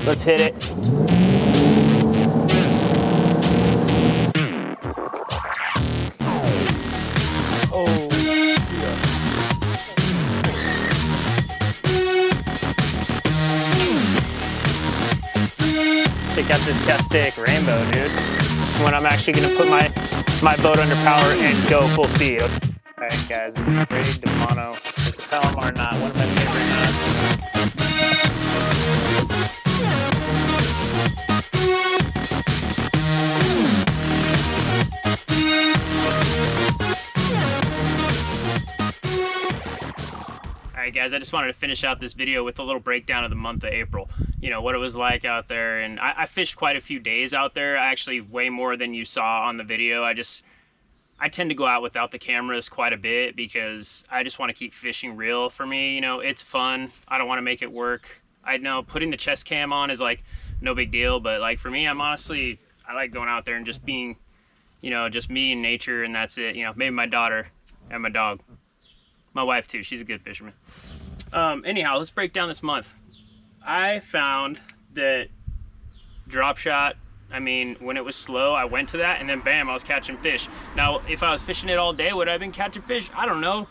Let's hit it. Oh, check out this Castaic rainbow, dude. When I'm actually gonna put my boat under power and go full speed. All right, guys, this is Ray DeMano. It's the Palomar knot, one of my favorite knots. Alright guys, I just wanted to finish out this video with a little breakdown of the month of April. You know, what it was like out there, and I fished quite a few days out there, actually way more than you saw on the video. I tend to go out without the cameras quite a bit because I just want to keep fishing real for me. You know, it's fun. I don't want to make it work. I know putting the chest cam on is like no big deal, but like for me, I like going out there and just being, you know, just me and nature, and that's it. You know, maybe my daughter and my dog. My wife too, she's a good fisherman. Anyhow, let's break down this month. I found that drop shot, I mean, when it was slow, I went to that and then bam, I was catching fish. Now, if I was fishing it all day, would I have been catching fish? I don't know.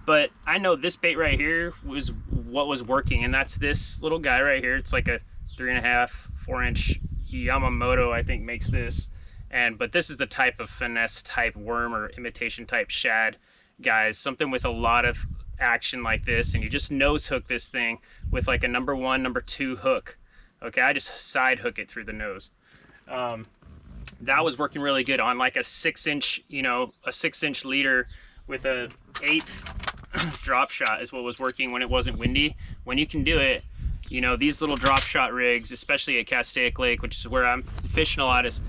But I know this bait right here was what was working, and that's this little guy right here. It's like a 3.5, 4-inch Yamamoto, I think, makes this. But this is the type of finesse type worm or imitation type shad, guys. Something with a lot of action like this, and you just nose hook this thing with like a number 1, number 2 hook. Okay, I just side hook it through the nose. That was working really good on like a 6-inch, you know, a 6-inch leader with a 1/8 drop shot is what was working when it wasn't windy. When you can do it, you know, these little drop shot rigs, especially at Castaic Lake, which is where I'm fishing a lot, is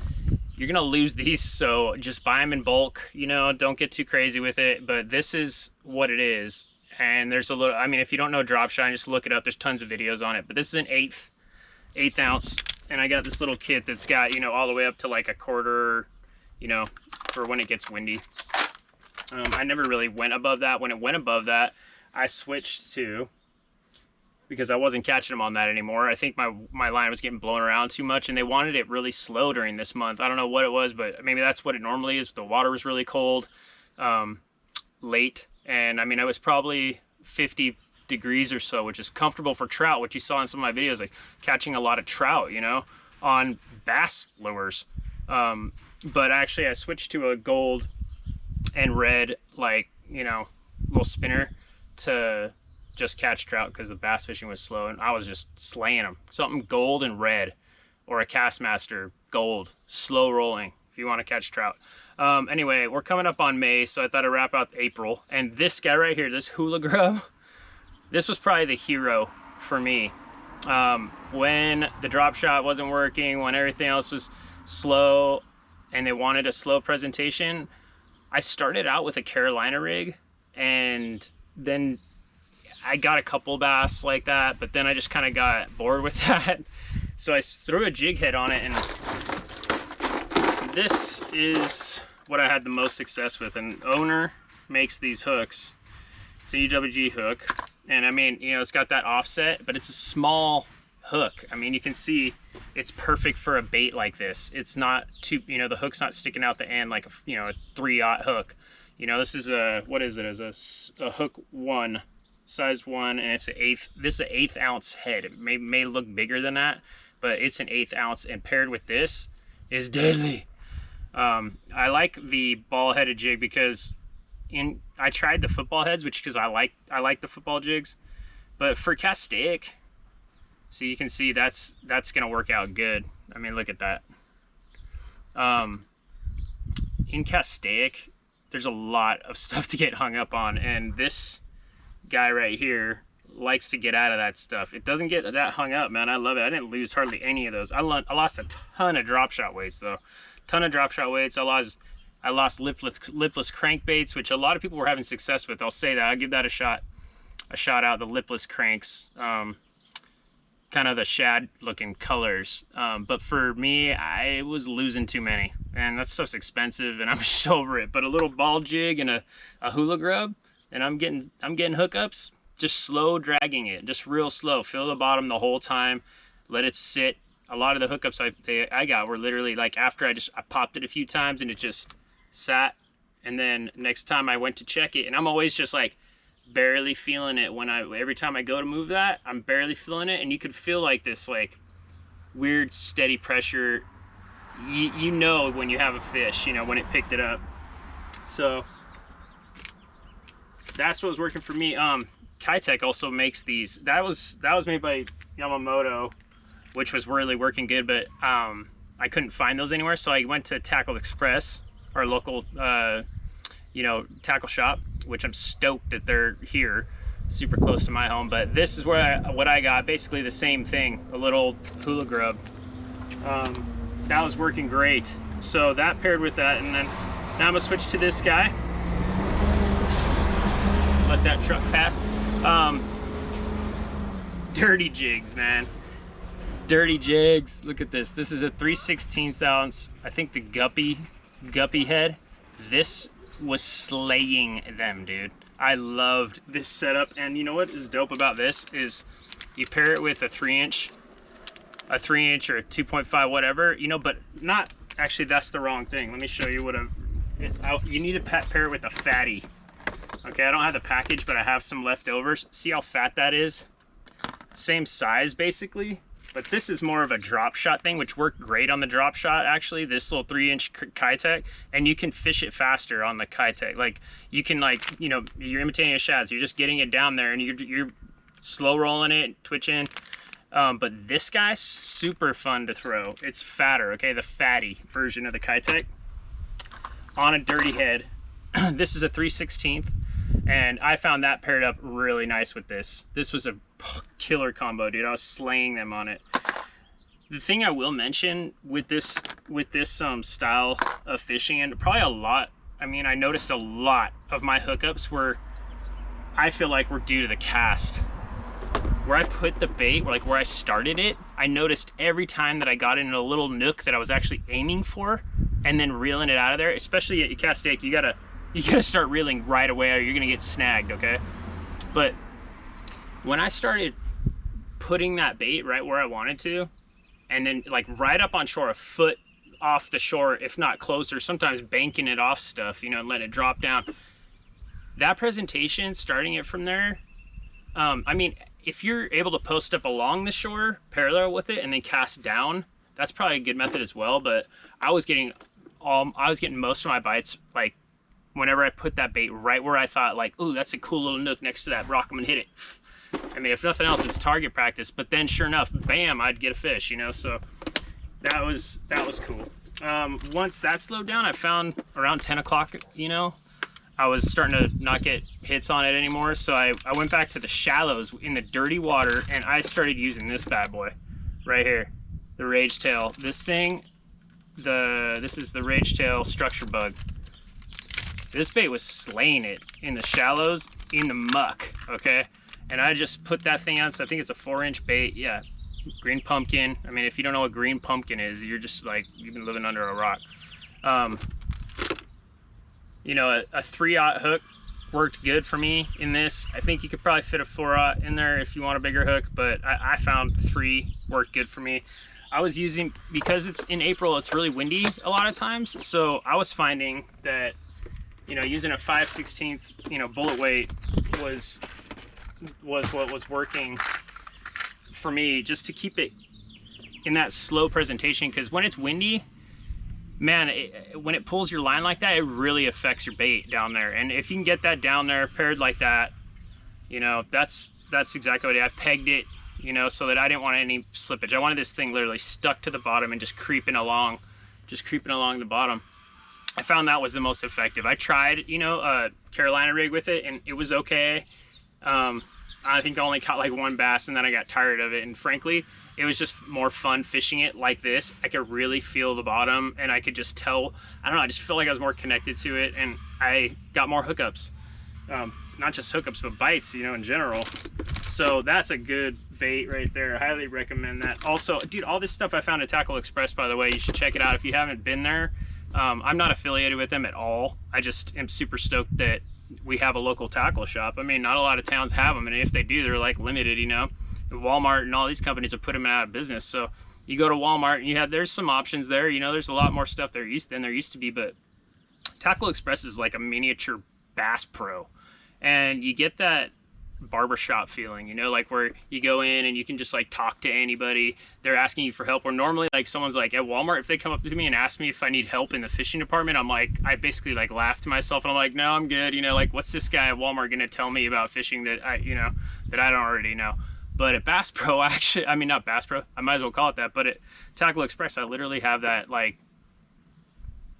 you're gonna lose these. So just buy them in bulk, you know, don't get too crazy with it. But this is what it is. And there's a little, I mean, if you don't know drop shot, just look it up. There's tons of videos on it. But this is an 1/8 ounce. And I got this little kit that's got, you know, all the way up to like a 1/4, you know, for when it gets windy. I never really went above that. When it went above that, I switched to, because I wasn't catching them on that anymore. I think my line was getting blown around too much, and they wanted it really slow during this month. I don't know what it was, but maybe that's what it normally is. The water was really cold late, and I mean, I was probably 50 degrees or so, which is comfortable for trout, which you saw in some of my videos, like catching a lot of trout, you know, on bass lures. But actually I switched to a gold and red, like, you know, little spinner to just catch trout because the bass fishing was slow, and I was just slaying them. Something gold and red, or a Castmaster gold, slow rolling if you want to catch trout. Anyway, we're coming up on May, so I thought I'd wrap out April. And this guy right here, this hula grub, this was probably the hero for me. When the drop shot wasn't working, when everything else was slow and they wanted a slow presentation, I started out with a Carolina rig, and then I got a couple bass like that, but then I just kind of got bored with that. So I threw a jig head on it, and this is what I had the most success with. And Owner makes these hooks. It's a UWG hook, and I mean, you know, it's got that offset, but it's a small hook. I mean, you can see it's perfect for a bait like this. It's not too, you know, the hook's not sticking out the end like a, you know, a 3/0 hook. You know, this is a, what is it? It's a hook 1, size 1, and it's this is an 1/8 ounce head. It may look bigger than that, but it's an 1/8 ounce, and paired with this is deadly. I like the ball headed jig because I tried the football heads, which because I like the football jigs, but for Castaic, so you can see that's gonna work out good. I mean, look at that. In Castaic, there's a lot of stuff to get hung up on, and this guy right here likes to get out of that stuff. It doesn't get that hung up, man. I love it. I didn't lose hardly any of those. I lost a ton of drop shot weights though. Ton of drop shot weights. I lost lipless crankbaits, which a lot of people were having success with. I'll say that. I'll give that a shot out. The lipless cranks, kind of the shad looking colors. But for me, I was losing too many, and that stuff's expensive, and I'm just over it. But a little ball jig and a hula grub, and I'm getting hookups. Just slow dragging it, just real slow. Feel the bottom the whole time. let it sit. A lot of the hookups I got were literally like after I popped it a few times and it just sat, and then next time I went to check it, and I'm always just like barely feeling it every time I go to move that, I'm barely feeling it, and you could feel like this like weird steady pressure. You know when you have a fish, you know, when it picked it up. So that's what was working for me. Castaic also makes these. That was made by Yamamoto, which was really working good, but I couldn't find those anywhere, so I went to Tackle Express, our local you know, tackle shop, which I'm stoked that they're here, super close to my home. But this is where what I got, basically the same thing, a little hula grub. That was working great. So that paired with that, and then now I'm gonna switch to this guy. Let that truck pass. Dirty jigs, man. Dirty jigs. Look at this. This is a 3/16 ounce, I think the guppy head. This was slaying them, dude. I loved this setup, and you know what is dope about this is you pair it with a 3-inch or a 2.5, whatever, you know, but not actually, that's the wrong thing. Let me show you what you need to pair it with a fatty. Okay, I don't have the package, but I have some leftovers. See how fat that is? Same size basically, but this is more of a drop shot thing, which worked great on the drop shot actually, this little 3-inch Castaic, and you can fish it faster on the Castaic. Like you can, like, you know, you're imitating a shad, so you're just getting it down there and you're slow rolling it, twitching. But this guy's super fun to throw. It's fatter, okay, the fatty version of the Castaic on a dirty head. This is a 3/16, and I found that paired up really nice with this. This was a killer combo, dude. I was slaying them on it. The thing I will mention with this style of fishing, and probably a lot, I mean, I noticed a lot of my hookups were, I feel like, were due to the cast. Where I put the bait, like where I started it, I noticed every time that I got in a little nook that I was actually aiming for, and then reeling it out of there, especially at your Castaic, you gotta start reeling right away or you're gonna get snagged, okay? But when I started putting that bait right where I wanted to, and then like right up on shore, a foot off the shore, if not closer, sometimes banking it off stuff, you know, and letting it drop down. That presentation, starting it from there, I mean, if you're able to post up along the shore, parallel with it, and then cast down, that's probably a good method as well. But I was getting most of my bites, like, whenever I put that bait right where I thought, like, ooh, that's a cool little nook next to that rock, I'm gonna hit it. I mean, if nothing else, it's target practice. But then sure enough, bam, I'd get a fish, you know? So that was cool. Once that slowed down, I found around 10 o'clock, you know, I was starting to not get hits on it anymore. So I went back to the shallows in the dirty water, and I started using this bad boy right here, the Rage Tail. This thing, this is the Rage Tail structure bug. This bait was slaying it in the shallows, in the muck, okay? And I just put that thing on, so I think it's a 4-inch bait, yeah. Green pumpkin. I mean, if you don't know what green pumpkin is, you're just like, you've been living under a rock. You know, a 3/0 hook worked good for me in this. I think you could probably fit a 4/0 in there if you want a bigger hook, but I found 3 worked good for me. I was using, because it's in April, it's really windy a lot of times, so I was finding that, you know, using a 5/16, you know, bullet weight was what was working for me, just to keep it in that slow presentation, because when it's windy, man, when it pulls your line like that, it really affects your bait down there. And if you can get that down there paired like that, you know, that's exactly what I pegged it, you know, so that I didn't want any slippage. I wanted this thing literally stuck to the bottom and just creeping along the bottom. I found that was the most effective. I tried, you know, a Carolina rig with it, and it was okay. I think I only caught like 1 bass, and then I got tired of it. And frankly, it was just more fun fishing it like this. I could really feel the bottom, and I could just tell, I don't know, I just felt like I was more connected to it, and I got more hookups. Not just hookups, but bites, you know, in general. So that's a good bait right there. I highly recommend that. Also, dude, all this stuff I found at Tackle Express, by the way, you should check it out if you haven't been there. I'm not affiliated with them at all. I just am super stoked that we have a local tackle shop. I mean, not a lot of towns have them, and if they do, they're like limited, you know. Walmart and all these companies have put them out of business. So you go to Walmart and there's some options there. You know, there's a lot more stuff than there used to be, but Tackle Express is like a miniature Bass Pro, and you get that barbershop feeling, you know, like where you go in and you can just like talk to anybody. They're asking you for help, or normally like someone's like at Walmart, if they come up to me and ask me if I need help in the fishing department, I'm like, I basically like laugh to myself and I'm like, no, I'm good. You know, like what's this guy at Walmart gonna tell me about fishing that I don't already know? But at Bass Pro, actually, I mean, not Bass Pro, I might as well call it that, but at Tackle Express, I literally have that like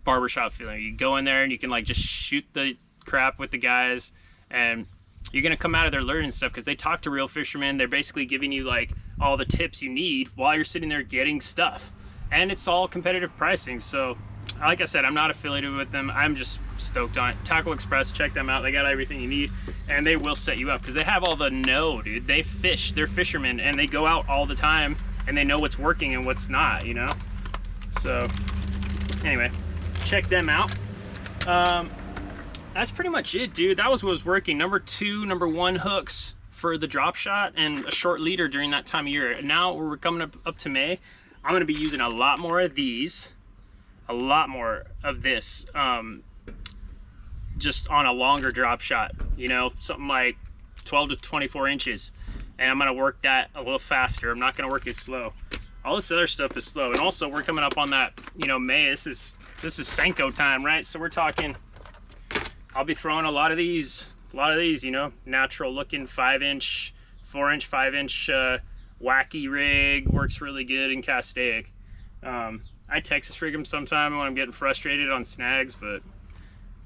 barbershop feeling. You go in there and you can like just shoot the crap with the guys, and you're gonna come out of there learning stuff because they talk to real fishermen. They're basically giving you like all the tips you need while you're sitting there getting stuff, and it's all competitive pricing. So like I said, I'm not affiliated with them. I'm just stoked on it. Tackle Express, check them out. They got everything you need, and they will set you up because they have all the dude. They fish, they're fishermen, and they go out all the time, and they know what's working and what's not, you know? So anyway, check them out. That's pretty much it, dude. That was what was working. Number 2, number 1 hooks for the drop shot, and a short leader during that time of year. Now we're coming up to May. I'm going to be using a lot more of these, a lot more of this, just on a longer drop shot, you know, something like 12 to 24 inches. And I'm going to work that a little faster. I'm not going to work it slow. All this other stuff is slow. And also we're coming up on that, you know, May. This is Senko time, right? So we're talking, I'll be throwing a lot of these, you know, natural looking 5-inch, 4-inch, 5-inch wacky rig. Works really good in Castaic. I Texas rig them sometime when I'm getting frustrated on snags, but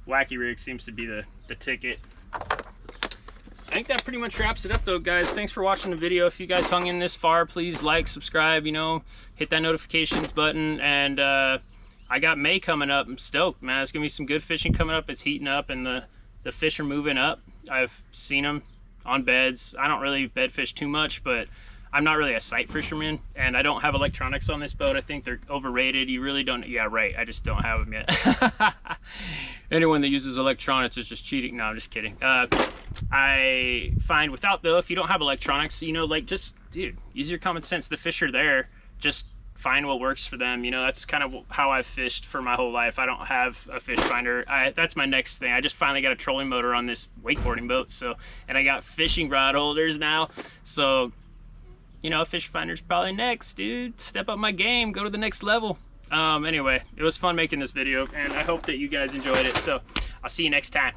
wacky rig seems to be the ticket. I think that pretty much wraps it up though, guys. Thanks for watching the video. If you guys hung in this far, please like, subscribe, you know, hit that notifications button. And I got May coming up. I'm stoked, man. It's gonna be some good fishing coming up. It's heating up and the fish are moving up. I've seen them on beds. I don't really bed fish too much, but I'm not really a sight fisherman, and I don't have electronics on this boat. I think they're overrated. You really don't. Yeah, right. I just don't have them yet. Anyone that uses electronics is just cheating. No, I'm just kidding. I find without though, if you don't have electronics, you know, like just, dude, use your common sense. The fish are there. Just find what works for them. You know, that's kind of how I've fished for my whole life. I don't have a fish finder. That's my next thing. I just finally got a trolling motor on this wakeboarding boat. So, and I got fishing rod holders now. So, you know, fish finder's probably next, dude. Step up my game, go to the next level. Anyway, it was fun making this video, and I hope that you guys enjoyed it. So I'll see you next time.